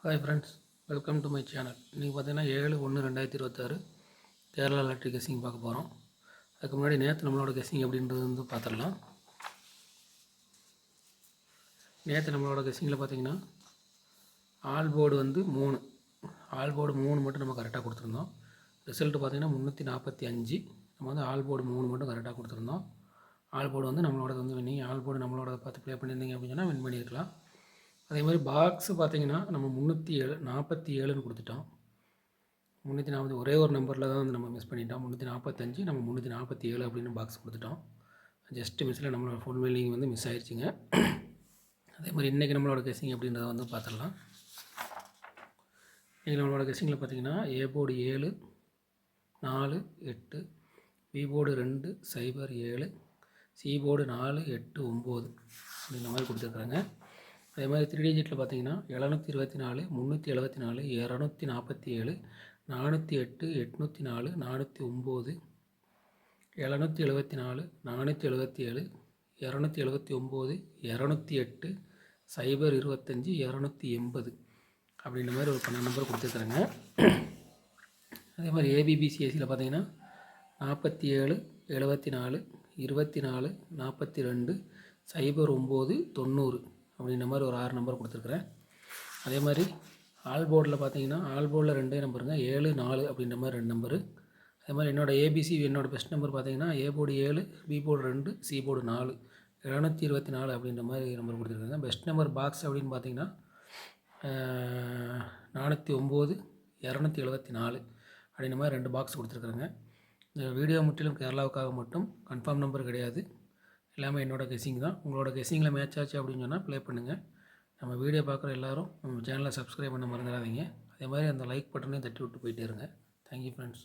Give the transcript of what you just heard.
Hi friends, welcome to my channel. இன்றைக்கி பார்த்தீங்கன்னா 7/1/2026 Kerala lottery guessing பார்க்க போகிறோம். அதுக்கு முன்னாடி நேற்று நம்மளோட கெஸ்ஸிங் எப்படின்றது பார்த்துடலாம். நேற்று நம்மளோட கெஸ்ஸிங்கில் பார்த்தீங்கன்னா ஆல் போர்டு 3 ஆல் போர்டு 3 மட்டும் நம்ம கரெக்டாக கொடுத்துருந்தோம். ரிசல்ட்டு பார்த்தீங்கன்னா 345. நம்ம ஆல் போர்டு 3 மட்டும் கரெக்டாக கொடுத்துருந்தோம். ஆல் போர்டு நம்மளோட வின்னிங். ஆல் போர்டு நம்மளோட பார்த்து ப்ளே பண்ணியிருந்தீங்க அப்படின்னு சொன்னால் வின் பண்ணியிருக்கலாம். அதே மாதிரி பாக்ஸு பார்த்திங்கன்னா நம்ம 347 கொடுத்துட்டோம். 340 ஒரே ஒரு நம்பரில் தான் நம்ம மிஸ் பண்ணிட்டோம். 345 நம்ம 347 அப்படின்னு பாக்ஸ் கொடுத்துட்டோம். ஜஸ்ட்டு மிஸ்ஸில் நம்மளோட ஃபுல் வின்னிங் மிஸ் ஆயிடுச்சுங்க. அதே மாதிரி இன்றைக்கி நம்மளோட கெஸ்ஸிங் அப்படின்றத பார்த்துடலாம். இன்றைக்கி நம்மளோட கெஸ்ஸிங்கில் பார்த்திங்கன்னா A board 7 4 8, B board 2 0 7, C board 4 8 9 அப்படின்ற மாதிரி கொடுத்துருக்குறாங்க. அதே மாதிரி 3 டிஜிட்டில் பார்த்தீங்கன்னா 724 374 247 408 804 409 774 477 279 208 025 280 அப்படின்ற மாதிரி ஒரு 12 நம்பர் கொடுத்துருக்குறாங்க. அதே மாதிரி ஏபிபிசிஎஸ்சியில் பார்த்தீங்கன்னா 47 74 24 42 009 90 அப்படின்ற மாதிரி ஒரு 6 நம்பர் கொடுத்துருக்குறேன். அதே மாதிரி ஆல் போர்டில் பார்த்தீங்கன்னா ஆல் போர்டில் 2 நம்பருங்க 7 4 அப்படின்ற மாதிரி 2 நம்பரு. அதே மாதிரி என்னோடய பெஸ்ட் நம்பர் பார்த்தீங்கன்னா A board 7 B board 2 C board 4 724 அப்படின்ற மாதிரி நம்பர் கொடுத்துருக்காங்க. பெஸ்ட் நம்பர் பாக்ஸ் அப்படின்னு பார்த்தீங்கன்னா 409 274 அப்படின்ற மாதிரி 2 பாக்ஸ் கொடுத்துருக்குறாங்க. இந்த வீடியோ முற்றிலும் கேரளாவுக்காக மட்டும், கன்ஃபார்ம் நம்பர் கிடையாது. எல்லாமே என்னோடய கெஸ்ஸிங் தான். உங்களோட கெஸ்ஸிங்கில் மேட்ச் ஆச்சு அப்படின்னு சொன்னால் ப்ளே பண்ணுங்கள். நம்ம வீடியோ பார்க்குற எல்லோரும் நம்ம சேனலை சப்ஸ்கிரைப் பண்ண மறந்துடாதீங்க. அதே மாதிரி அந்த லைக் பட்டனையும் தட்டி விட்டு போயிட்டே இருங்க. Thank you friends.